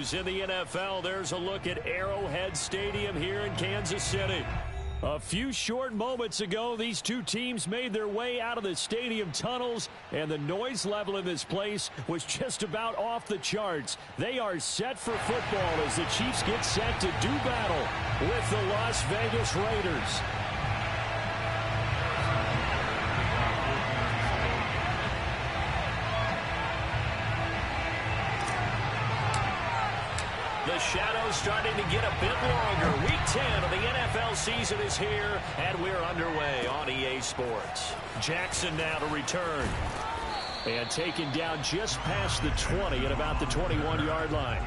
games in the NFL. There's a look at Arrowhead Stadium here in Kansas City. A few short moments ago, these two teams made their way out of the stadium tunnels, and the noise level in this place was just about off the charts. They are set for football as the Chiefs get set to do battle with the Las Vegas Raiders. The shadow's starting to get a bit longer. Week 10 of the NFL season is here, and we're underway on EA Sports. Jackson now to return. And taken down just past the 20 at about the 21-yard line.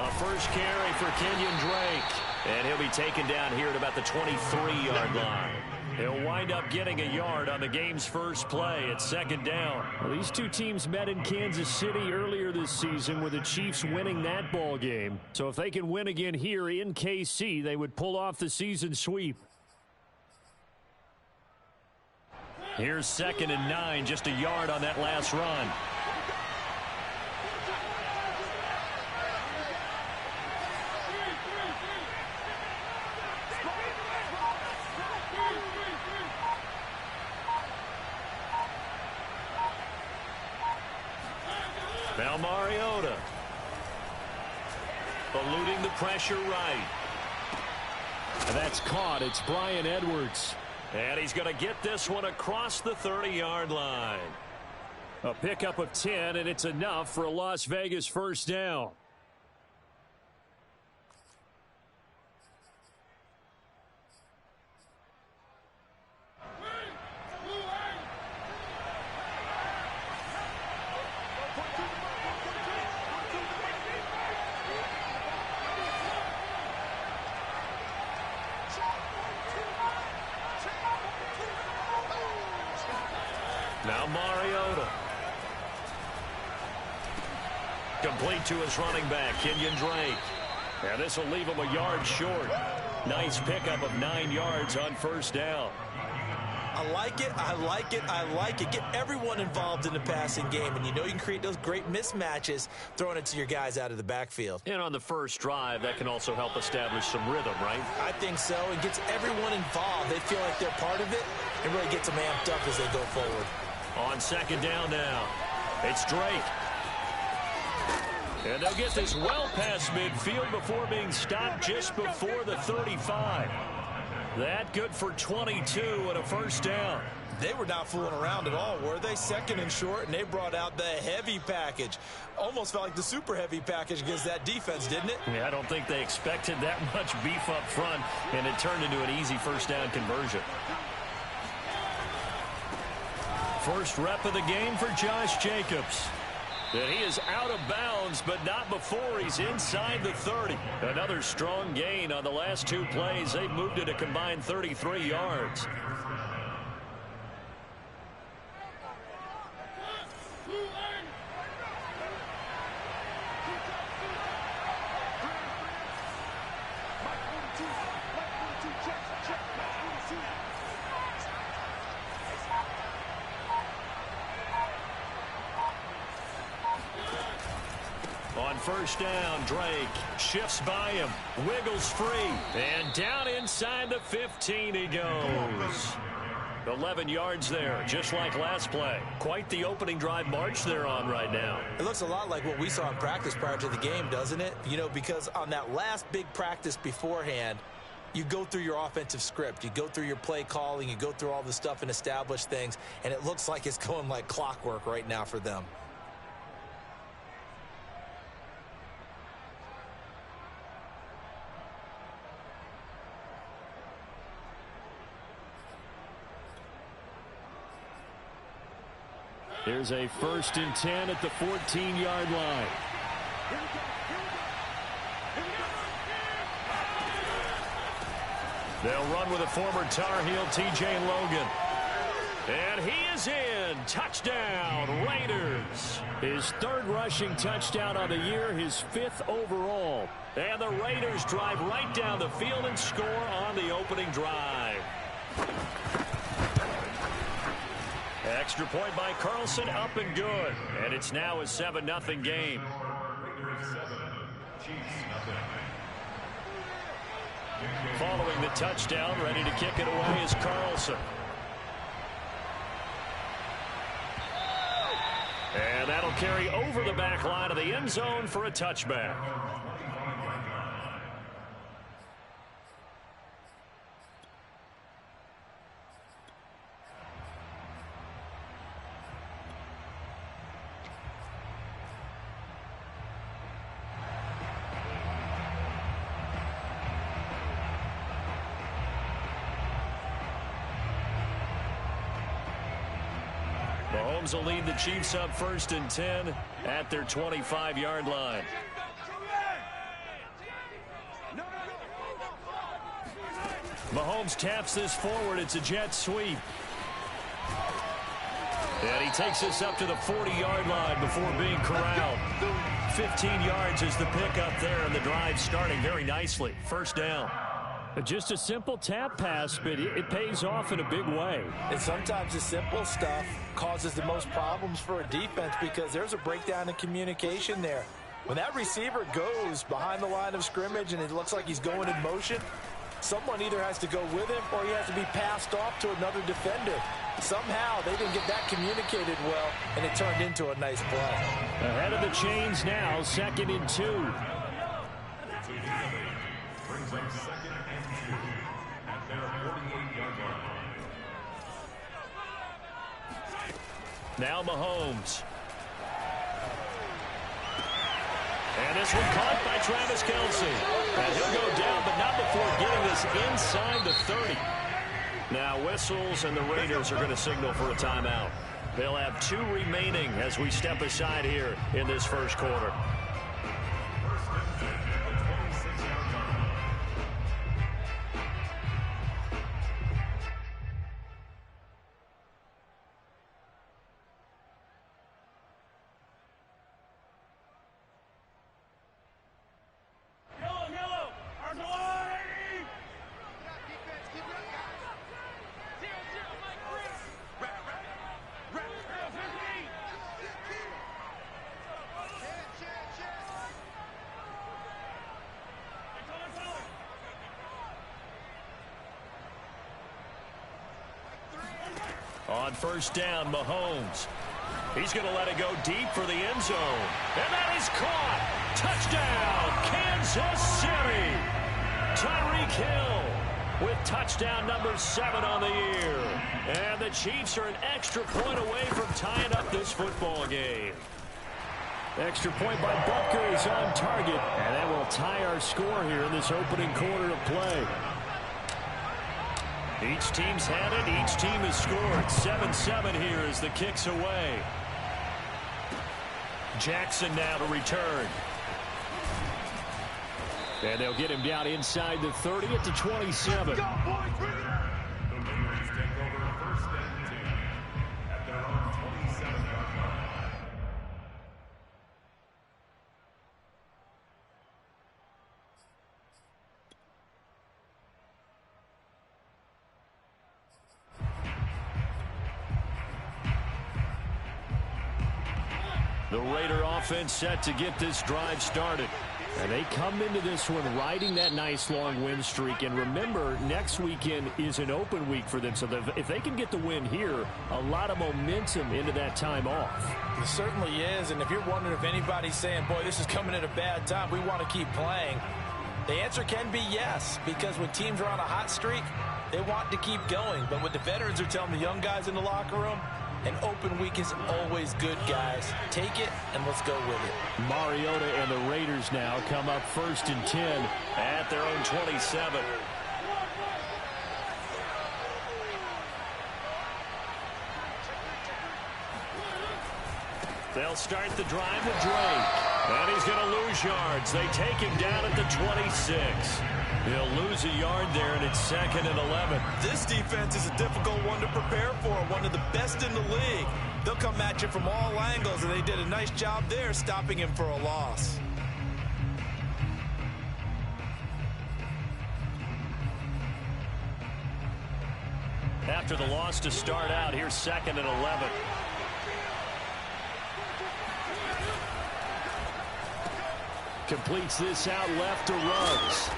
A first carry for Kenyon Drake. And he'll be taken down here at about the 23-yard line. He'll wind up getting a yard on the game's first play at second down. Well, these two teams met in Kansas City earlier this season with the Chiefs winning that ball game. So if they can win again here in KC, they would pull off the season sweep. Here's 2nd and 9, just a yard on that last run. Now Mariota. Eluding the pressure right. And that's caught. It's Bryan Edwards. And he's going to get this one across the 30-yard line. A pickup of 10, and it's enough for a Las Vegas first down. Now Mariota. Complete to his running back, Kenyon Drake. And this will leave him a yard short. Nice pickup of 9 yards on first down. I like it, I like it, I like it. Get everyone involved in the passing game, and you know you can create those great mismatches throwing it to your guys out of the backfield. And on the first drive, that can also help establish some rhythm, right? I think so. It gets everyone involved. They feel like they're part of it and really gets them amped up as they go forward. On second down now, it's Drake. And they'll get this well past midfield before being stopped just before the 35. That good for 22 and a first down. They were not fooling around at all, were they? 2nd and short, and they brought out the heavy package. Almost felt like the super heavy package against that defense, didn't it? Yeah, I don't think they expected that much beef up front, and it turned into an easy first down conversion. First rep of the game for Josh Jacobs. And he is out of bounds, but not before he's inside the 30. Another strong gain on the last 2 plays. They've moved it a combined 33 yards. On first down, Drake shifts by him, wiggles free, and down inside the 15 he goes. 11 yards there, just like last play. Quite the opening drive march they're on right now. It looks a lot like what we saw in practice prior to the game, doesn't it? You know, because on that last big practice beforehand, you go through your offensive script, you go through your play calling, you go through all the stuff and establish things, and it looks like it's going like clockwork right now for them. There's a 1st and 10 at the 14-yard line. They'll run with a former Tar Heel, T.J. Logan. And he is in. Touchdown, Raiders. His 3rd rushing touchdown on the year, his 5th overall. And the Raiders drive right down the field and score on the opening drive. Extra point by Carlson, up and good. And it's now a 7-0 game. Following the touchdown, ready to kick it away is Carlson. And that'll carry over the back line of the end zone for a touchback. Mahomes will lead the Chiefs up 1st and 10 at their 25-yard line. Mahomes taps this forward. It's a jet sweep. And he takes this up to the 40-yard line before being corralled. 15 yards is the pickup there, and the drive starting very nicely. 1st down. Just a simple tap pass, but it pays off in a big way. And sometimes the simple stuff causes the most problems for a defense because there's a breakdown in communication there. When that receiver goes behind the line of scrimmage and it looks like he's going in motion, someone either has to go with him or he has to be passed off to another defender. Somehow they didn't get that communicated well, and it turned into a nice play. Ahead of the chains now, 2nd and 2. Now Mahomes. And this one caught by Travis Kelce. And he'll go down, but not before getting this inside the 30. Now whistles, and the Raiders are going to signal for a timeout. They'll have 2 remaining as we step aside here in this 1st quarter. On 1st down, Mahomes. He's going to let it go deep for the end zone. And that is caught. Touchdown, Kansas City. Tyreek Hill with touchdown number 7 on the year. And the Chiefs are an extra point away from tying up this football game. Extra point by Butker is on target. And that will tie our score here in this opening quarter of play. Each team's had it. Each team has scored. 7-7 here as the kick's away. Jackson now to return. And they'll get him down inside the 30 at the 27. The Raider offense set to get this drive started. And they come into this one riding that nice long win streak. And remember, next weekend is an open week for them. So if they can get the win here, a lot of momentum into that time off. It certainly is. And if you're wondering if anybody's saying, boy, this is coming at a bad time, we want to keep playing, the answer can be yes. Because when teams are on a hot streak, they want to keep going. But what the veterans are telling the young guys in the locker room, an open week is always good, guys. Take it, and let's go with it. Mariota and the Raiders now come up 1st and 10 at their own 27. They'll start the drive with Drake. And he's going to lose yards. They take him down at the 26. He'll lose a yard there, and it's 2nd and 11. This defense is a difficult one to prepare for, one of the best in the league. They'll come at you from all angles, and they did a nice job there stopping him for a loss. After the loss to start out, here's 2nd and 11. Completes this out left to Ruggs.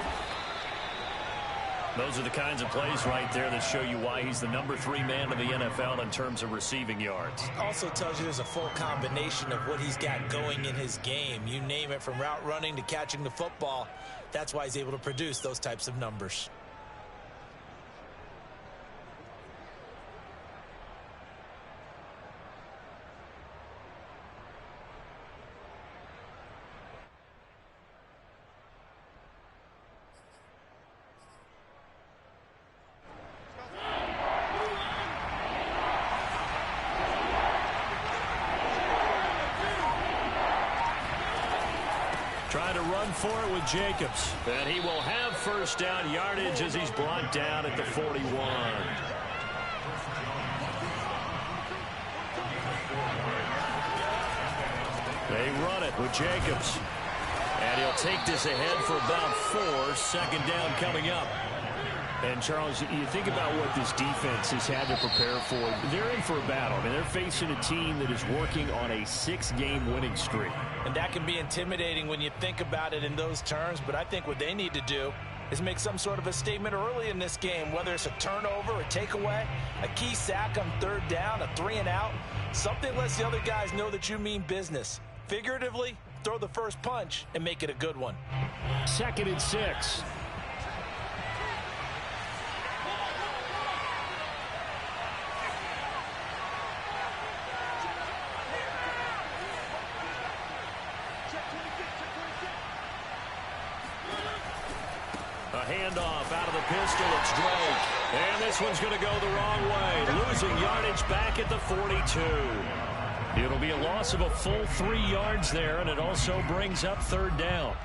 Those are the kinds of plays right there that show you why he's the #3 man in the NFL in terms of receiving yards. Also tells you there's a full combination of what he's got going in his game. You name it, from route running to catching the football. That's why he's able to produce those types of numbers. Trying to run for it with Jacobs. And he will have first down yardage as he's brought down at the 41. They run it with Jacobs. And he'll take this ahead for about 4. 2nd down coming up. And, Charles, you think about what this defense has had to prepare for. They're in for a battle. I mean, they're facing a team that is working on a 6-game winning streak. And that can be intimidating when you think about it in those terms. But I think what they need to do is make some sort of a statement early in this game, whether it's a turnover, a takeaway, a key sack on 3rd down, a 3-and-out. Something lets the other guys know that you mean business. Figuratively, throw the first punch and make it a good one. 2nd and 6. Handoff out of the pistol. It's Drake. And this one's going to go the wrong way. Losing yardage back at the 42. It'll be a loss of a full 3 yards there, and it also brings up 3rd down.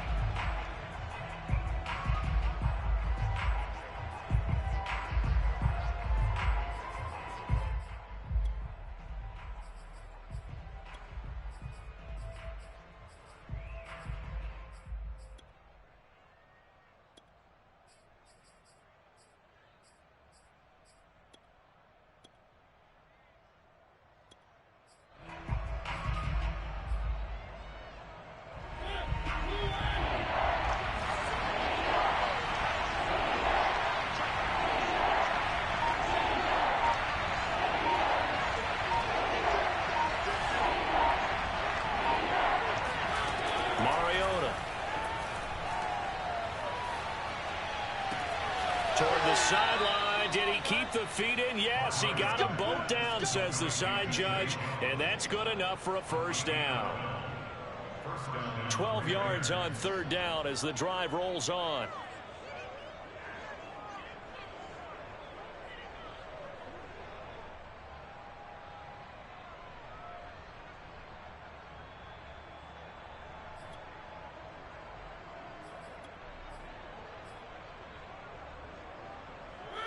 Toward the sideline. Did he keep the feet in? Yes, he got them both down, says the side judge, and that's good enough for a first down. 12 yards on 3rd down as the drive rolls on.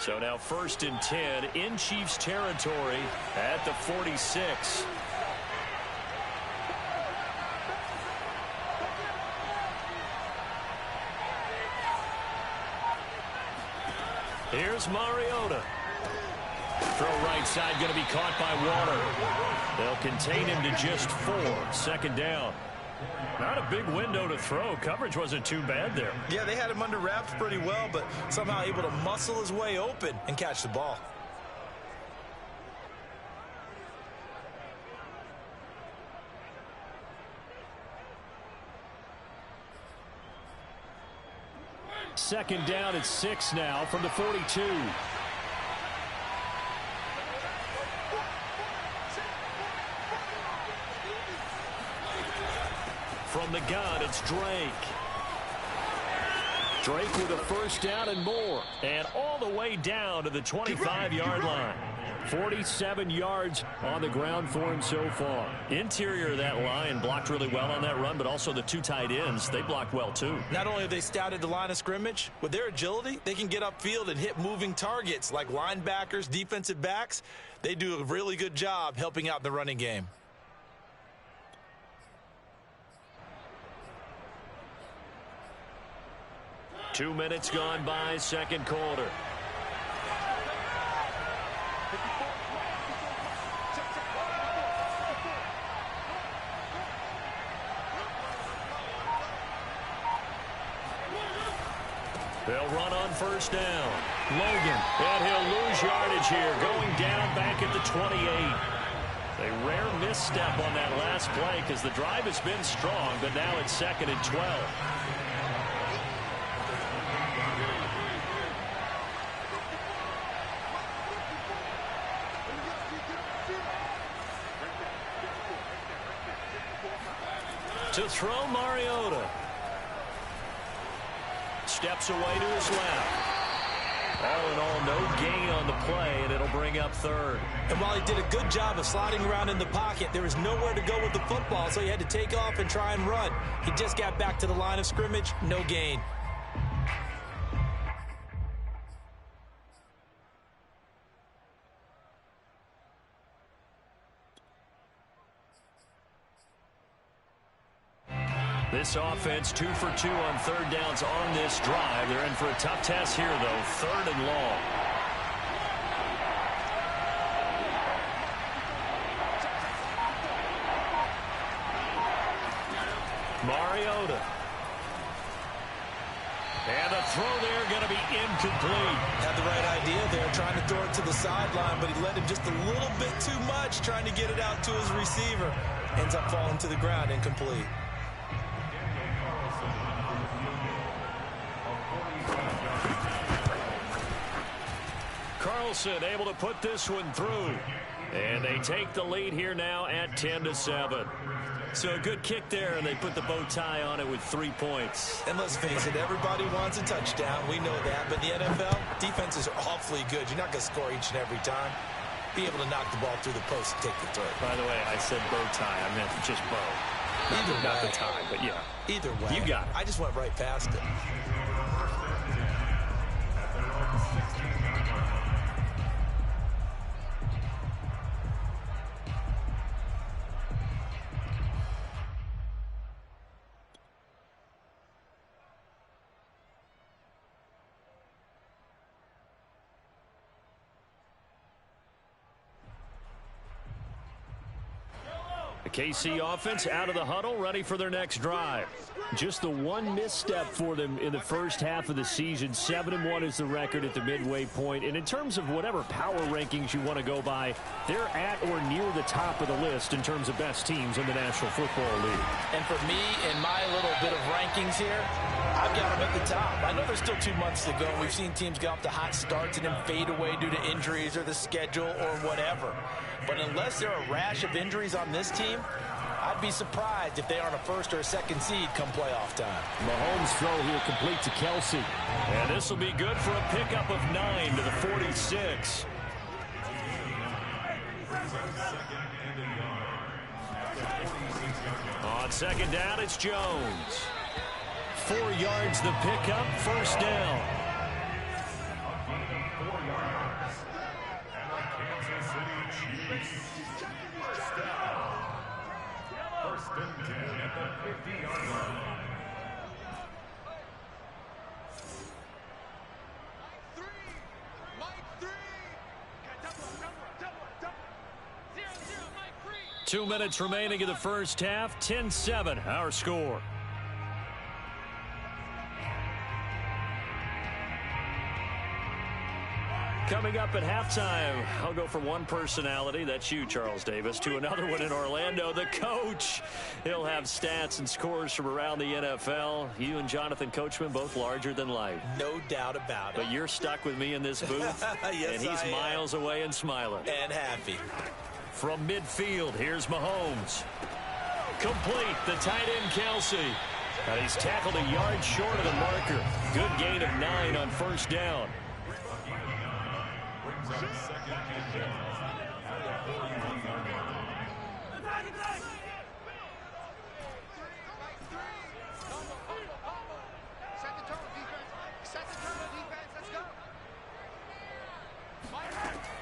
So now 1st and 10 in Chiefs territory at the 46. Here's Mariota. Throw right side going to be caught by Waller. They'll contain him to just 4. 2nd down. Not a big window to throw. Coverage wasn't too bad there. Yeah, they had him under wraps pretty well, but somehow able to muscle his way open and catch the ball. Second down at 6 now from the 42. From the gun, it's Drake. Drake with a first down and more. And all the way down to the 25-yard line. 47 yards on the ground for him so far. Interior of that line blocked really well on that run, but also the two tight ends, they blocked well too. Not only have they scouted the line of scrimmage, with their agility, they can get upfield and hit moving targets like linebackers, defensive backs. They do a really good job helping out the running game. Two minutes gone by, second quarter. They'll run on first down. Logan, and he'll lose yardage here, going down back at the 28. A rare misstep on that last play because the drive has been strong, but now it's 2nd and 12. To throw, Mariota. Steps away to his left. All in all, no gain on the play, and it'll bring up 3rd. And while he did a good job of sliding around in the pocket, there was nowhere to go with the football, so he had to take off and try and run. He just got back to the line of scrimmage, no gain. This offense 2 for 2 on 3rd downs on this drive. They're in for a tough test here, though. 3rd and long. Mariota. And the throw there going to be incomplete. Had the right idea there, trying to throw it to the sideline, but he let him just a little bit too much, trying to get it out to his receiver. Ends up falling to the ground, incomplete. Carlson able to put this one through. And they take the lead here now at 10-7. So a good kick there, and they put the bow tie on it with 3 points. And let's face it, everybody wants a touchdown. We know that. But in the NFL, defenses are awfully good. You're not going to score each and every time. Be able to knock the ball through the post and take the throw. By the way, I said bow tie. I meant just bow. Not the tie, but yeah. Either way. You got it. I just went right past it. The KC offense out of the huddle, ready for their next drive. Just the one misstep for them in the first half of the season. 7-1 is the record at the midway point. And in terms of whatever power rankings you want to go by, they're at or near the top of the list in terms of best teams in the National Football League. And for me, in my little bit of rankings here, I've got them at the top. I know there's still 2 months to go. We've seen teams get off to hot starts and then fade away due to injuries or the schedule or whatever. But unless there are a rash of injuries on this team, I'd be surprised if they aren't a first or a second seed come playoff time. Mahomes' throw here complete to Kelsey. And this will be good for a pickup of 9 to the 46. On second down, it's Jones. 4 yards the pickup, first down. First and 10 at the 50-yard line. Two minutes remaining in the first half. 10-7, our score. Coming up at halftime, I'll go from one personality, that's you, Charles Davis, to another one in Orlando, the coach. He'll have stats and scores from around the NFL. You and Jonathan Coachman, both larger than life. No doubt about it. But you're stuck with me in this booth, yes, and he's miles away and smiling. And happy. From midfield, here's Mahomes. Complete, the tight end, Kelsey. And he's tackled a yard short of the marker. Good gain of 9 on first down.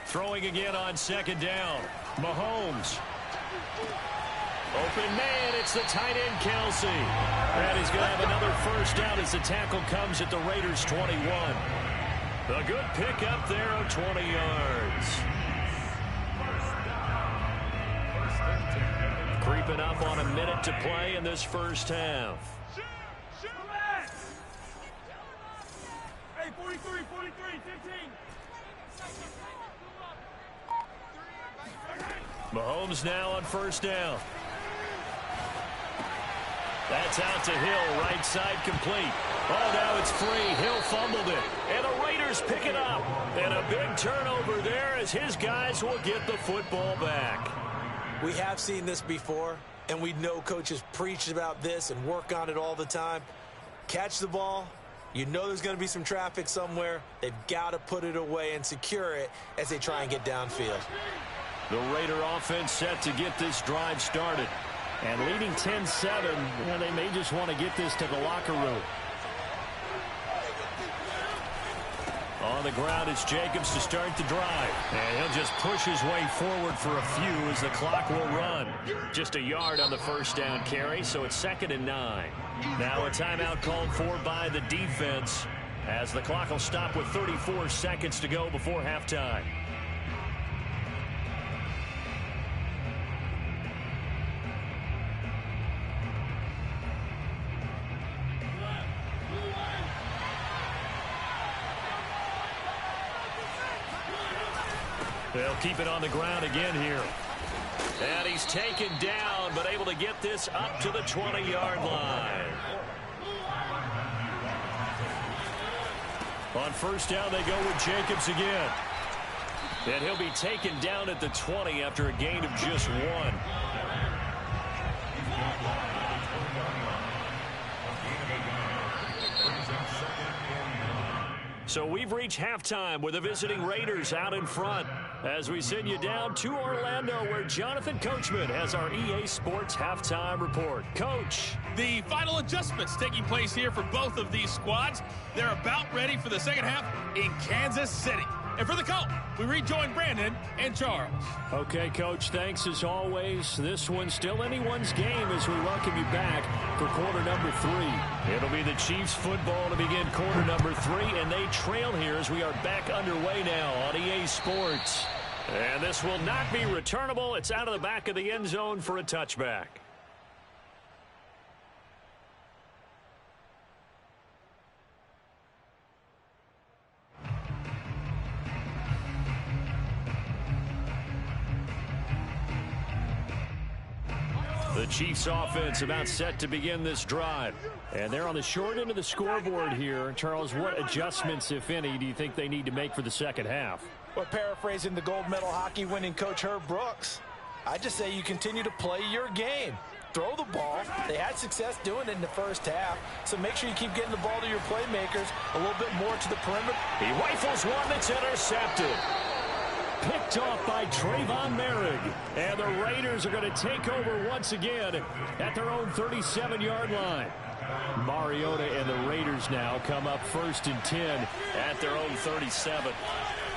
Throwing again on second down. Mahomes. Open man, it's the tight end, Kelsey. And he's going to have another first down as the tackle comes at the Raiders' 21. A good pickup there of 20 yards. Creeping up on a minute to play in this first half. Hey, 43, 15. Mahomes now on first down. That's out to Hill, right side complete. Oh, now it's free. Hill fumbled it. And the Raiders pick it up. And a big turnover there as his guys will get the football back. We have seen this before, and we know coaches preach about this and work on it all the time. Catch the ball. You know there's going to be some traffic somewhere. They've got to put it away and secure it as they try and get downfield. The Raider offense set to get this drive started. And leading 10-7, they may just want to get this to the locker room. On the ground, it's Jacobs to start the drive. And he'll just push his way forward for a few as the clock will run. Just a yard on the first down carry, so it's 2nd and 9. Now a timeout called for by the defense as the clock will stop with 34 seconds to go before halftime. They'll keep it on the ground again here. And he's taken down, but able to get this up to the 20-yard line. On first down, they go with Jacobs again. And he'll be taken down at the 20 after a gain of just 1. So we've reached halftime with the visiting Raiders out in front as we send you down to Orlando where Jonathan Coachman has our EA Sports halftime report. Coach. The final adjustments taking place here for both of these squads. They're about ready for the second half in Kansas City. And for the call, we rejoin Brandon and Charles. Okay, Coach, thanks as always. This one's still anyone's game as we welcome you back for quarter number 3. It'll be the Chiefs football to begin quarter number 3, and they trail here as we are back underway now on EA Sports. And this will not be returnable. It's out of the back of the end zone for a touchback. The Chiefs offense about set to begin this drive. And they're on the short end of the scoreboard here. Charles, what adjustments, if any, do you think they need to make for the second half? Well, paraphrasing the gold medal hockey winning coach Herb Brooks, I just say you continue to play your game. Throw the ball. They had success doing it in the first half, so make sure you keep getting the ball to your playmakers a little bit more to the perimeter. He rifles one that's intercepted. Picked off by Trayvon Merrick. And the Raiders are going to take over once again at their own 37-yard line. Mariota and the Raiders now come up 1st and 10 at their own 37.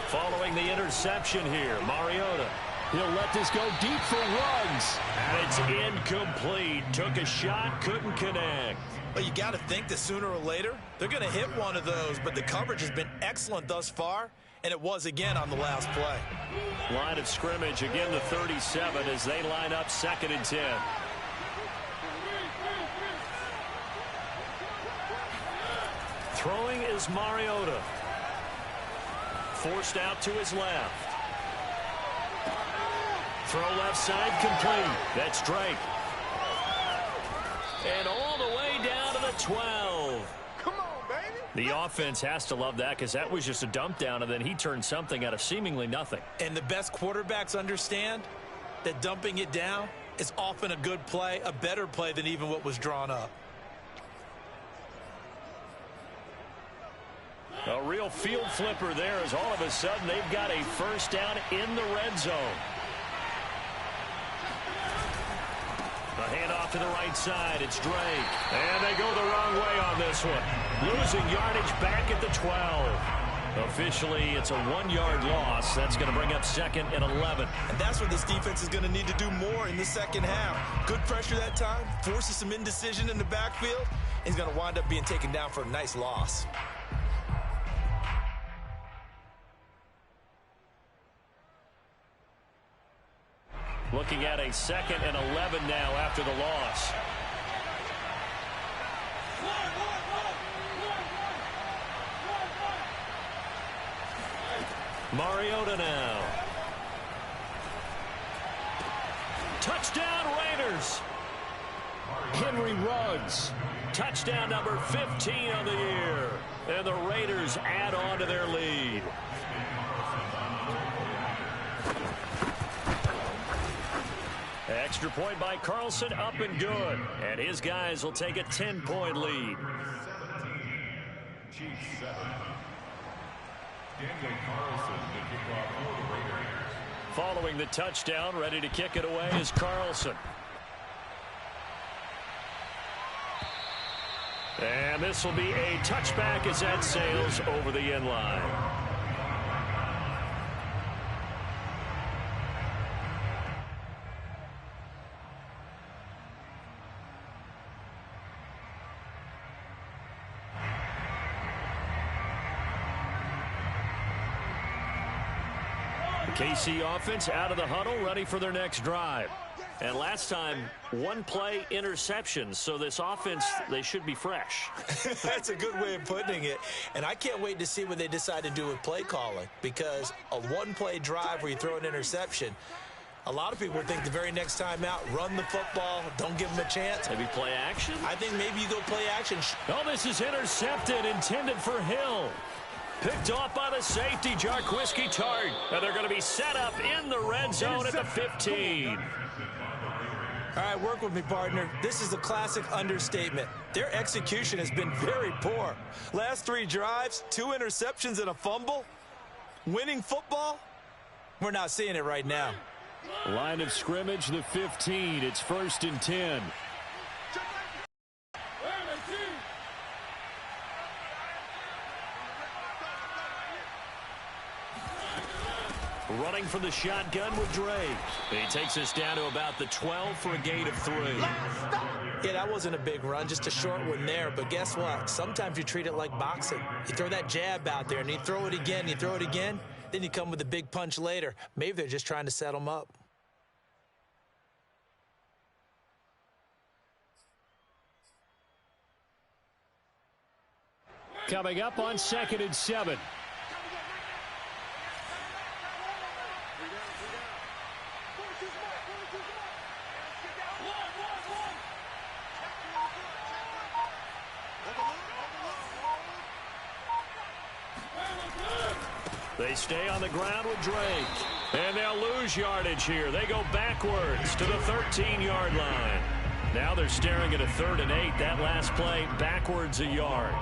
Following the interception here, Mariota. He'll let this go deep for runs. And it's incomplete. Took a shot, couldn't connect. But you got to think that sooner or later, they're going to hit one of those. But the coverage has been excellent thus far. And it was again on the last play. Line of scrimmage, again the 37 as they line up 2nd and 10. Throwing is Mariota. Forced out to his left. Throw left side complete. That's Drake. And all the way down to the 12. The offense has to love that because that was just a dump down, and then he turned something out of seemingly nothing. And the best quarterbacks understand that dumping it down is often a good play, a better play than even what was drawn up. A real field flipper there as all of a sudden they've got a first down in the red zone. A handoff to the right side. It's Drake. And they go the wrong way on this one. Losing yardage back at the 12. Officially, it's a 1-yard loss. That's going to bring up 2nd and 11. And that's what this defense is going to need to do more in the second half. Good pressure that time. Forces some indecision in the backfield. He's going to wind up being taken down for a nice loss. Looking at a 2nd and 11 now after the loss. Mariota now. Touchdown Raiders. Henry Ruggs. Touchdown number 15 on the year. And the Raiders add on to their lead. Extra point by Carlson, up and good. And his guys will take a 10-point lead. 17, Chiefs 7. Daniel Carlson, the kickoff for the Raiders. Following the touchdown, ready to kick it away is Carlson. And this will be a touchback as that sails over the end line. KC offense out of the huddle, ready for their next drive. And last time, 1 play interception, so this offense, they should be fresh. That's a good way of putting it. And I can't wait to see what they decide to do with play calling, because a 1-play drive where you throw an interception, a lot of people think the very next time out, run the football, don't give them a chance. Maybe play action? I think maybe you go play action. Oh, this is intercepted, intended for Hill. Picked off by the safety, Jarquiski Tart. And they're going to be set up in the red zone at the 15. All right, work with me, partner. This is a classic understatement. Their execution has been very poor. Last 3 drives, 2 interceptions and a fumble. Winning football? We're not seeing it right now. Line of scrimmage, the 15. It's 1st and 10. Running from the shotgun with Drake. He takes us down to about the 12 for a gain of 3. Yeah, that wasn't a big run, just a short one there. But guess what? Sometimes you treat it like boxing. You throw that jab out there, and you throw it again, you throw it again. Then you come with a big punch later. Maybe they're just trying to set them up. Coming up on 2nd and 7. They stay on the ground with Drake. And they'll lose yardage here. They go backwards to the 13-yard line. Now they're staring at a 3rd and 8. That last play, backwards a yard.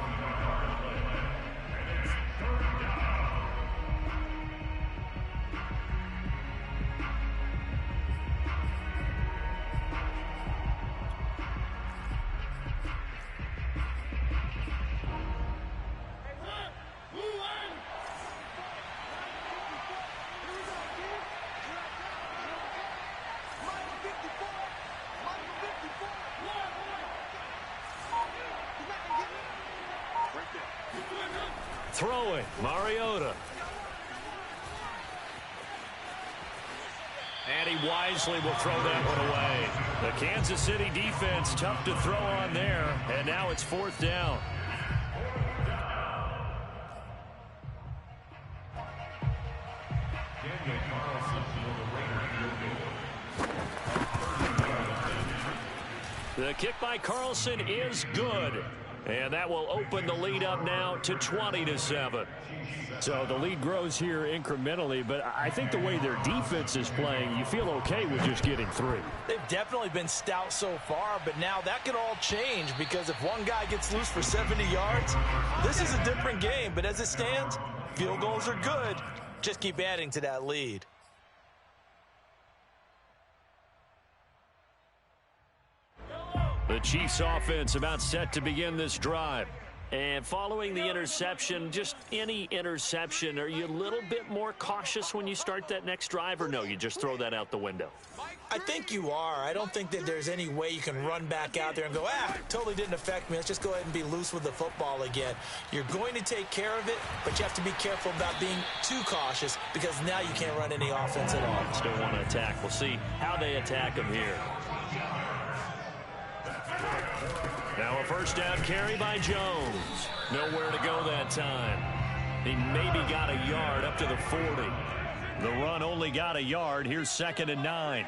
Throwing, Mariota. And he wisely will throw that one away. The Kansas City defense tough to throw on there. And now it's 4th down. The kick by Carlson is good. And that will open the lead up now to 20-7. So the lead grows here incrementally, but I think the way their defense is playing, you feel okay with just getting 3. They've definitely been stout so far, but now that could all change because if one guy gets loose for 70 yards, this is a different game. But as it stands, field goals are good. Just keep adding to that lead. The Chiefs offense about set to begin this drive. And following the interception, just any interception, are you a little bit more cautious when you start that next drive, or no, you just throw that out the window? I think you are. I don't think that there's any way you can run back out there and go, totally didn't affect me. Let's just go ahead and be loose with the football again. You're going to take care of it, but you have to be careful about being too cautious because now you can't run any offense at all. Still want to attack. We'll see how they attack them here. Now a first down carry by Jones. Nowhere to go that time. He maybe got a yard up to the 40. The run only got a yard. Here's 2nd and 9.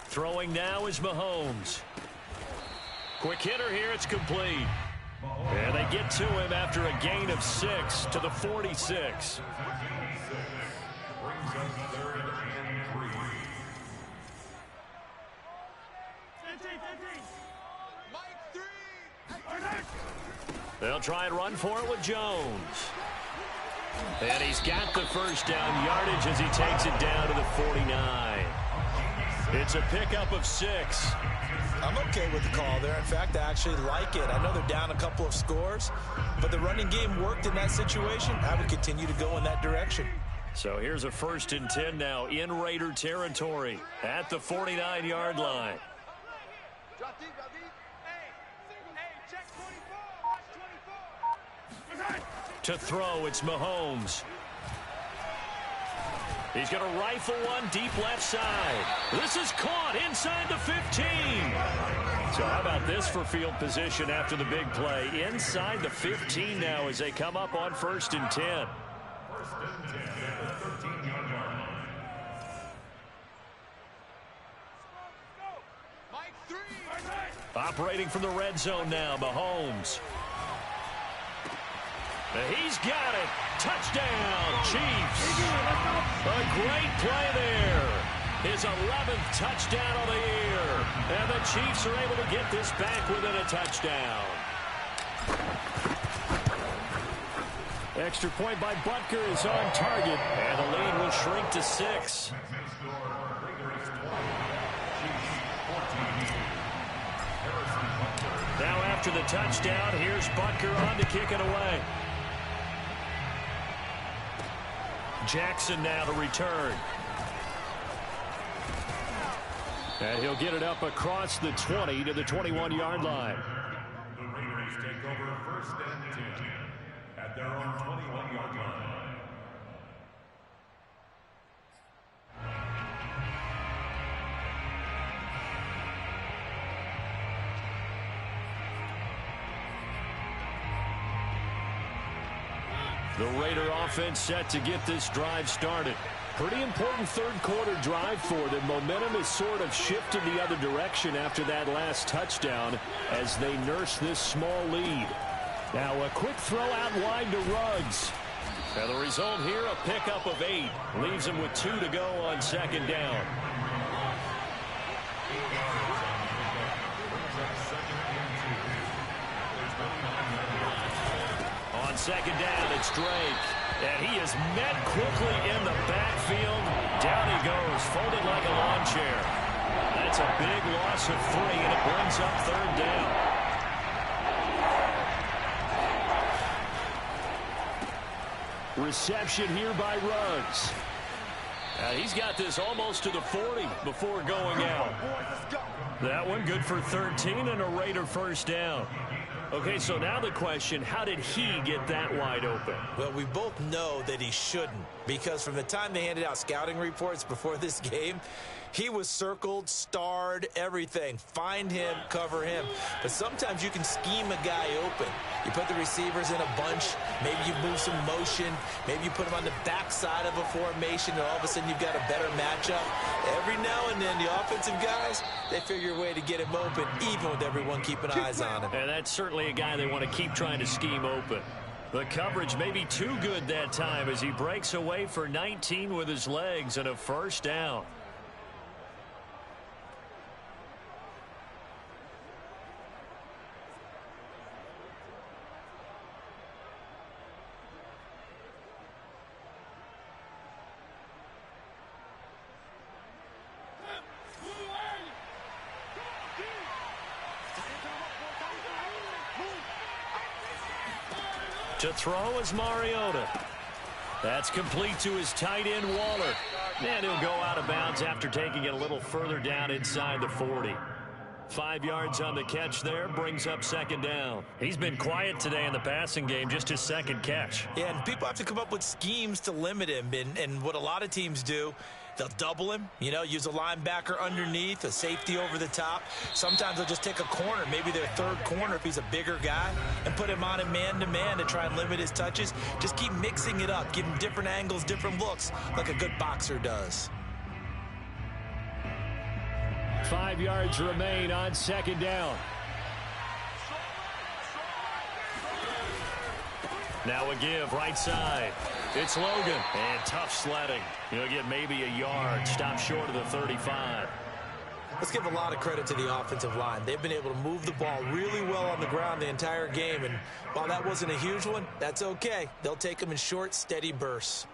Throwing now is Mahomes. Quick hitter here. It's complete. And they get to him after a gain of 6 to the 46. They'll try and run for it with Jones. And he's got the first down yardage as he takes it down to the 49. It's a pickup of 6. I'm okay with the call there. In fact, I actually like it. I know they're down a couple of scores, but the running game worked in that situation. I would continue to go in that direction. So here's a 1st and 10 now in Raider territory at the 49-yard line. To throw, it's Mahomes. He's going to rifle one deep left side. This is caught inside the 15. So how about this for field position after the big play? Inside the 15 now as they come up on 1st and 10. Operating from the red zone now, Mahomes. He's got it. Touchdown, Chiefs. A great play there. His 11th touchdown of the year. And the Chiefs are able to get this back within a touchdown. Extra point by Butker is on target. And the lead will shrink to 6. Now after the touchdown, here's Butker on to kick it away. Jackson now to return. And he'll get it up across the 20 to the 21-yard line. The Raiders take over 1st and 10 at their own 21-yard line. The Raider offense set to get this drive started. Pretty important third-quarter drive for them. Momentum has sort of shifted the other direction after that last touchdown as they nurse this small lead. Now a quick throw out wide to Ruggs. Now the result here, a pickup of 8. Leaves him with 2 to go on 2nd down. On 2nd down, it's Drake. And he is met quickly in the backfield. Down he goes, folded like a lawn chair. That's a big loss of 3, and it brings up 3rd down. Reception here by Ruggs. He's got this almost to the 40 before going out. That one good for 13 and a Raider first down. Okay, so now the question, how did he get that wide open? Well, we both know that he shouldn't, because from the time they handed out scouting reports before this game, he was circled, starred, everything. Find him, cover him. But sometimes you can scheme a guy open. You put the receivers in a bunch. Maybe you move some motion. Maybe you put them on the backside of a formation, and all of a sudden you've got a better matchup. Every now and then, the offensive guys, they figure a way to get him open, even with everyone keeping eyes on him. And that's certainly a guy they want to keep trying to scheme open. The coverage may be too good that time as he breaks away for 19 with his legs and a first down. To throw is Mariota. That's complete to his tight end, Waller. And he'll go out of bounds after taking it a little further down inside the 40. 5 yards on the catch there, brings up second down. He's been quiet today in the passing game, just his second catch. Yeah, and people have to come up with schemes to limit him. And what a lot of teams do, they'll double him, use a linebacker underneath, a safety over the top. Sometimes they'll just take a corner, maybe their third corner if he's a bigger guy, and put him on a man-to-man to try and limit his touches. Just keep mixing it up, give him different angles, different looks, like a good boxer does. 5 yards remain on second down. Now a give right side. It's Logan. And tough sledding. He'll get maybe a yard. Stop short of the 35. Let's give a lot of credit to the offensive line. They've been able to move the ball really well on the ground the entire game. And while that wasn't a huge one, that's okay. They'll take them in short, steady bursts.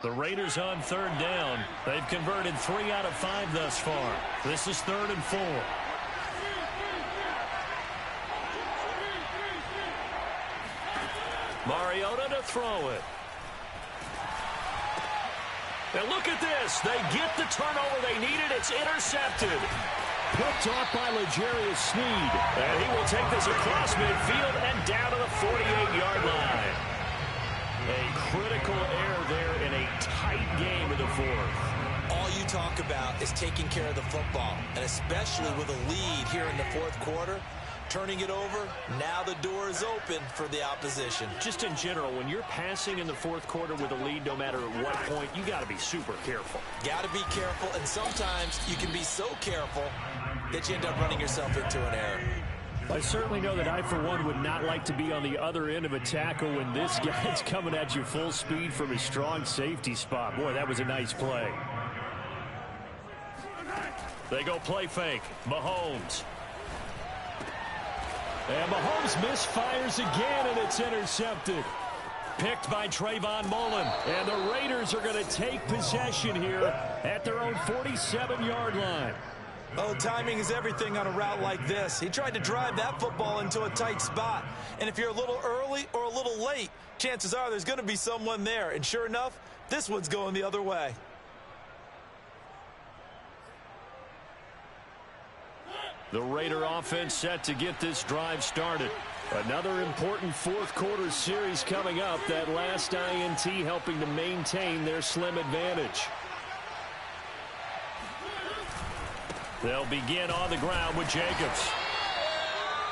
The Raiders on third down. They've converted 3 out of 5 thus far. This is 3rd and 4. Mariota to throw it. And look at this. They get the turnover they needed. It's intercepted. Picked off by L'Jarius Sneed. And he will take this across midfield and down to the 48-yard line. A critical error there in a tight game in the 4th. All you talk about is taking care of the football, and especially with a lead here in the 4th quarter, turning it over, now the door is open for the opposition. Just in general, when you're passing in the 4th quarter with a lead, no matter at what point, you got to be super careful. Got to be careful, and sometimes you can be so careful that you end up running yourself into an error. I certainly know that I, for one, would not like to be on the other end of a tackle when this guy's coming at you full speed from his strong safety spot. Boy, that was a nice play. They go play fake. Mahomes. And Mahomes misfires again, and it's intercepted. Picked by Trayvon Mullen. And the Raiders are going to take possession here at their own 47-yard line. Oh, timing is everything on a route like this. He tried to drive that football into a tight spot. And if you're a little early or a little late, chances are there's going to be someone there. And sure enough, this one's going the other way. The Raider offense set to get this drive started. Another important 4th quarter series coming up. That last INT helping to maintain their slim advantage. They'll begin on the ground with Jacobs.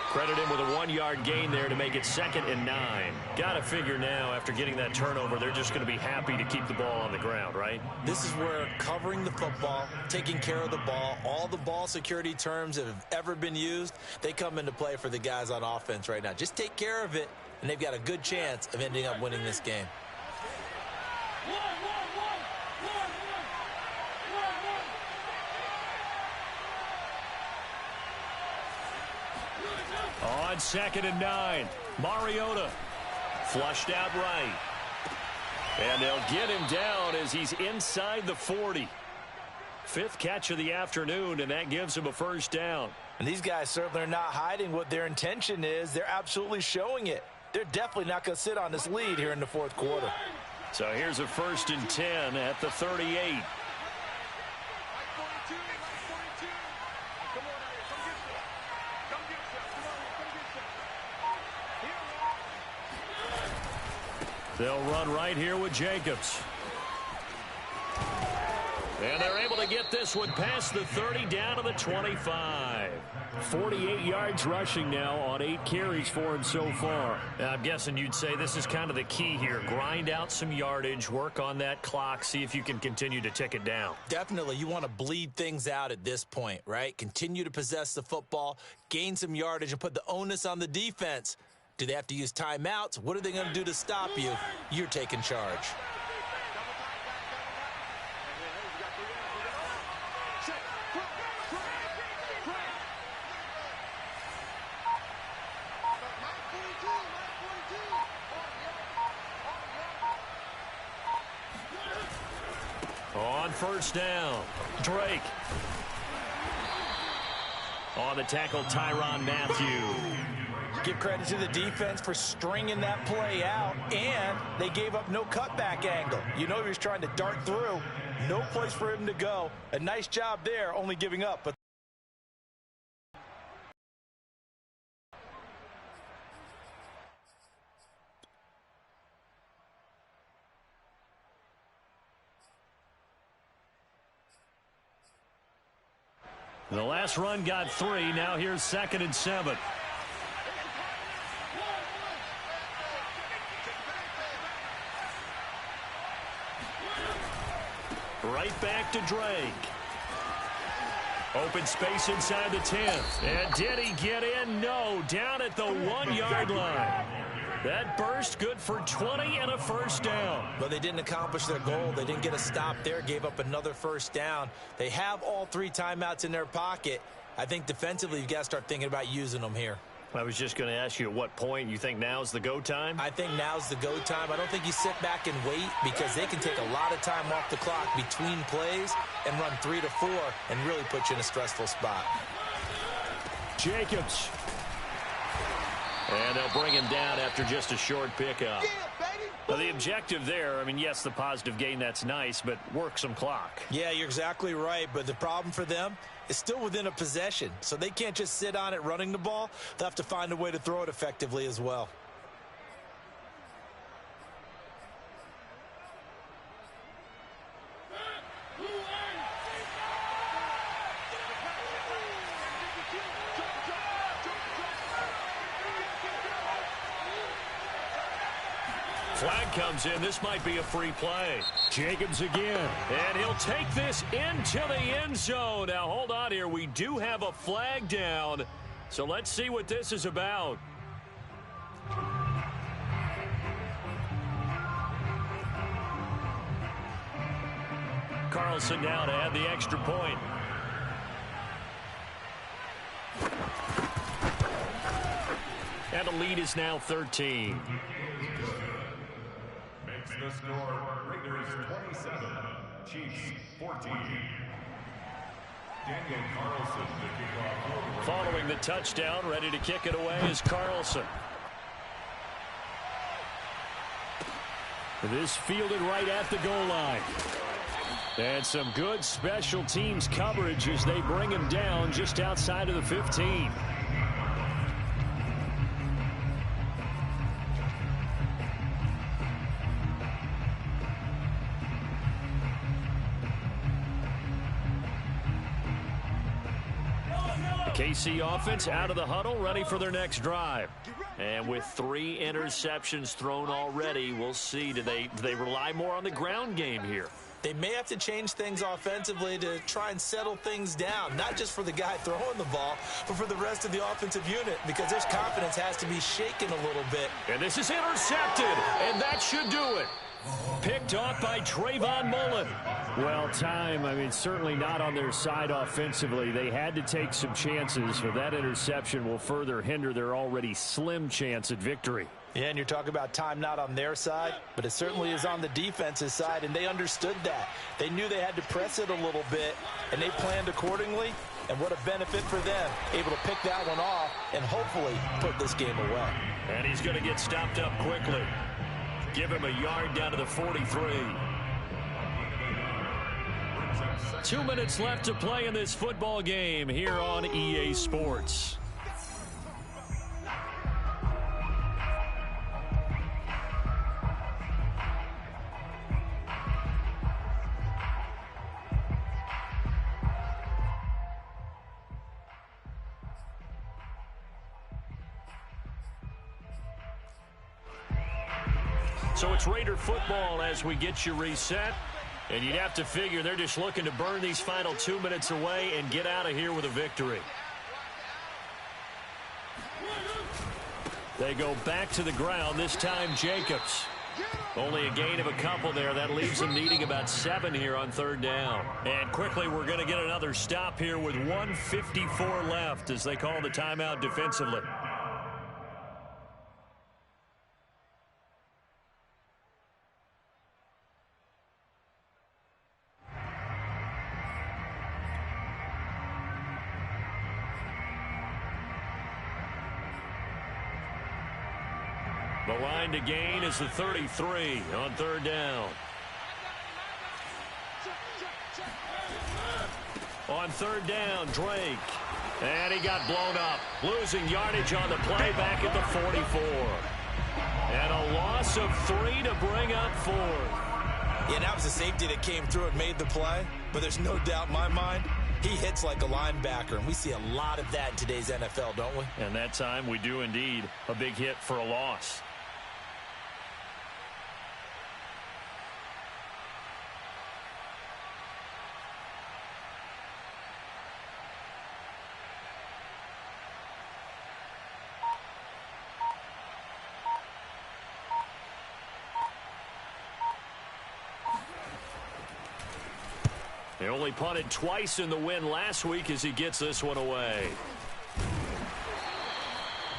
Credit him with a 1-yard gain there to make it 2nd and 9. Got to figure now, after getting that turnover, they're just going to be happy to keep the ball on the ground, right? This is where covering the football, taking care of the ball, all the ball security terms that have ever been used, they come into play for the guys on offense right now. Just take care of it, and they've got a good chance of ending up winning this game. On 2nd and 9, Mariota flushed out right. And they'll get him down as he's inside the 40. 5th catch of the afternoon, and that gives him a first down. And these guys certainly are not hiding what their intention is. They're absolutely showing it. they're definitely not going to sit on this lead here in the fourth quarter. So here's a 1st and 10 at the 38. They'll run right here with Jacobs. And they're able to get this one past the 30 down to the 25. 48 yards rushing now on 8 carries for him so far. I'm guessing you'd say this is kind of the key here. Grind out some yardage, work on that clock, see if you can continue to tick it down. Definitely, you want to bleed things out at this point, right? Continue to possess the football, gain some yardage, and put the onus on the defense. Do they have to use timeouts? What are they going to do to stop you? You're taking charge. On 1st down, Drake. On the tackle, Tyrann Mathieu. Give credit to the defense for stringing that play out, and they gave up no cutback angle. You know he was trying to dart through. No place for him to go. A nice job there, only giving up. But the last run got 3. Now here's 2nd and 7. Right back to Drake. Open space inside the 10. And did he get in? No. Down at the 1-yard line. That burst good for 20 and a 1st down. But they didn't accomplish their goal. They didn't get a stop there. Gave up another 1st down. They have all 3 timeouts in their pocket. I think defensively you've got to start thinking about using them here. I was just going to ask you at what point you think now's the go time? I think now's the go time. I don't think you sit back and wait because they can take a lot of time off the clock between plays and run 3 to 4 and really put you in a stressful spot. Jacobs. And they'll bring him down after just a short pickup. Now, the objective there, I mean, yes, the positive gain, that's nice, but work some clock. Yeah, you're exactly right, but the problem for them is still within a possession, so they can't just sit on it running the ball. They'll have to find a way to throw it effectively as well. Flag comes in. This might be a free play. Jacobs again. And he'll take this into the end zone. Now, hold on here. We do have a flag down. So let's see what this is about. Carlson now to add the extra point. And the lead is now 13. Makes the score Raiders 27, Chiefs 14. Daniel Carlson, the kickoff. Following the touchdown, ready to kick it away is Carlson. This fielded right at the goal line. And some good special teams coverage as they bring him down just outside of the 15. KC offense out of the huddle, ready for their next drive. And with 3 interceptions thrown already, we'll see. Do they rely more on the ground game here? They may have to change things offensively to try and settle things down, not just for the guy throwing the ball, but for the rest of the offensive unit, because their confidence has to be shaken a little bit. And this is intercepted, and that should do it. Picked off by Trayvon Mullen. Well, time, I mean, certainly not on their side offensively. They had to take some chances, but that interception will further hinder their already slim chance at victory. Yeah, and you're talking about time not on their side, but it certainly is on the defense's side, and they understood that. They knew they had to press it a little bit, and they planned accordingly, And what a benefit for them, able to pick that one off and hopefully put this game away. And he's going to get stopped up quickly. Give him a yard down to the 43. 2 minutes left to play in this football game here on EA Sports. So it's Raider football as we get you reset. And you'd have to figure they're just looking to burn these final 2 minutes away and get out of here with a victory. They go back to the ground, this time Jacobs. Only a gain of a couple there. That leaves them needing about 7 here on 3rd down. And quickly we're going to get another stop here with 1:54 left as they call the timeout defensively. The line to gain is the 33 on 3rd down. On 3rd down, Drake. And he got blown up. Losing yardage on the play back at the 44. And a loss of 3 to bring up 4. Yeah, that was a safety that came through and made the play. But there's no doubt in my mind, he hits like a linebacker. And we see a lot of that in today's NFL, don't we? And that time we do indeed. A big hit for a loss. They only punted twice in the win last week as he gets this one away.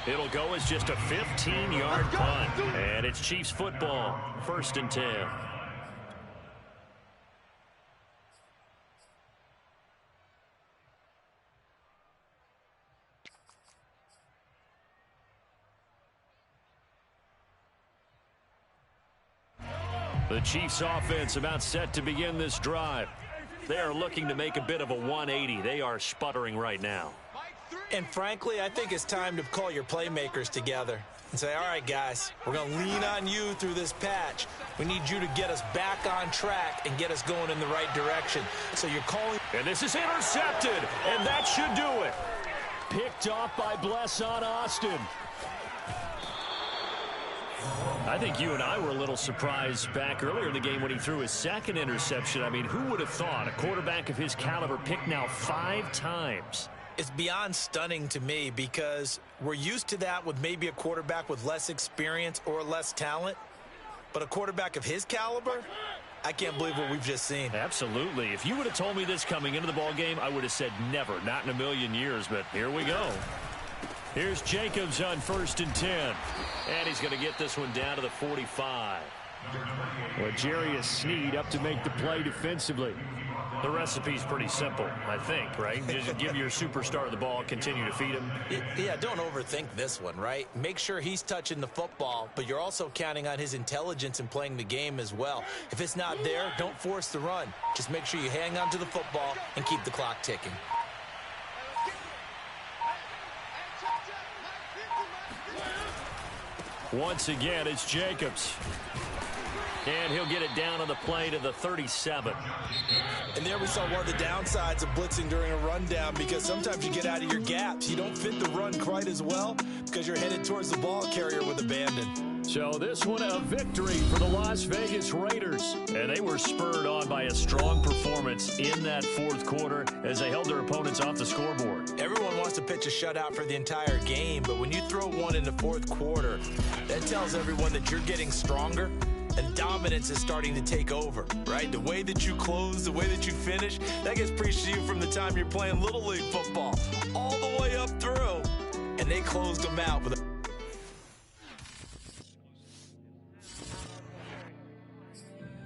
It'll go as just a 15-yard punt. And it's Chiefs football, 1st and 10. The Chiefs offense about set to begin this drive. They are looking to make a bit of a 180. They are sputtering right now. And frankly, I think it's time to call your playmakers together and say, all right, guys, we're going to lean on you through this patch. We need you to get us back on track and get us going in the right direction. So you're calling. And this is intercepted, and that should do it. Picked off by Blesson Austin. I think you and I were a little surprised back earlier in the game when he threw his 2nd interception. I mean, who would have thought a quarterback of his caliber picked now 5 times? It's beyond stunning to me because we're used to that with maybe a quarterback with less experience or less talent. But a quarterback of his caliber, I can't believe what we've just seen. Absolutely. If you would have told me this coming into the ball game, I would have said never, not in a million years. But here we go. Here's Jacobs on 1st and 10. And he's going to get this one down to the 45. Well, Jarius Sneed up to make the play defensively. The recipe's pretty simple, I think, right? Just give your superstar the ball, continue to feed him. Yeah, don't overthink this one, right? Make sure he's touching the football, but you're also counting on his intelligence in playing the game as well. If it's not there, don't force the run. Just make sure you hang on to the football and keep the clock ticking. Once again, it's Jacobs. And he'll get it down on the play to the 37. And there we saw one of the downsides of blitzing during a rundown, because sometimes you get out of your gaps. You don't fit the run quite as well because you're headed towards the ball carrier with abandon. So this one a victory for the Las Vegas Raiders. And they were spurred on by a strong performance in that 4th quarter as they held their opponents off the scoreboard. Everyone wants to pitch a shutout for the entire game, but when you throw one in the 4th quarter, that tells everyone that you're getting stronger and dominance is starting to take over, right? The way that you close, the way that you finish, that gets preached to you from the time you're playing Little League football all the way up through. And they closed them out with a